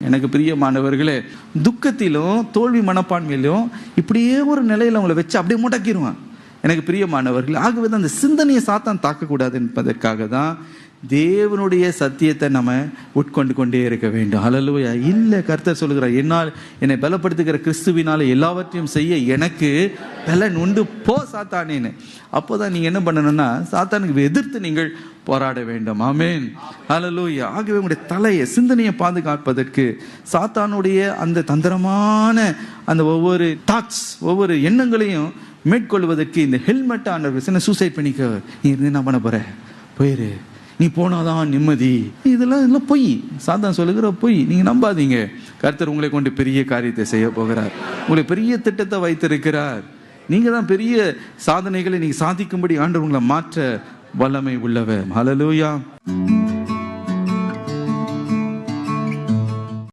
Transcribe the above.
எனக்கு பிரியமானவர்களே, துக்கத்திலும் தோல்வி மனப்பான்மையிலும் இப்படியே ஒரு நிலையில அவங்களை வச்சு அப்படியே முடக்கிடுவான். எனக்கு பிரியமானவர்கள், ஆகவே தான் அந்த சிந்தனையை சாத்தான் தாக்கக்கூடாது என்பதற்காக தான் தேவனுடைய சத்தியத்தை நம்ம உட்கொண்டு கொண்டே இருக்க வேண்டும். ஹல்லேலூயா. இல்லை, கர்த்தர் சொல்லுகிறார், என்னால் என்னை பலப்படுத்துகிற கிறிஸ்துவினால எல்லாவற்றையும் செய்ய எனக்கு பலன் உண்டு, போ சாத்தானேன்னு. அப்போதான் நீங்க என்ன பண்ணணும்னா, சாத்தானுக்கு எதிர்த்து நீங்கள் போராட வேண்டும். ஆமென், ஹல்லேலூயா. ஆகவே உங்களுடைய தலையை, சிந்தனையை பாதுகாப்பதற்கு சாத்தானுடைய அந்த தந்திரமான அந்த ஒவ்வொரு தாட்ஸ், ஒவ்வொரு எண்ணங்களையும் மேற்கொள்வதற்கு இந்த ஹெல்மெட் ஆன சூசைட் பண்ணிக்க, நீ இருந்து என்ன பண்ண போற, போயிரு, நீ போனாதான் நிம்மதி, இதெல்லாம் பொய். சாத்தான் சொல்லுகிற பொய். நீங்க நம்பாதீங்க. கர்த்தர் உங்களை கொண்டு பெரிய காரியத்தை செய்ய போகிறார். உங்களை பெரிய திட்டத்தை வைத்திருக்கிறார். நீங்க தான் பெரிய சாதனைகளை நீங்க சாதிக்கும்படி ஆண்டவர் உங்களை மாற்ற வல்லமை உள்ளவர். ஹல்லேலூயா.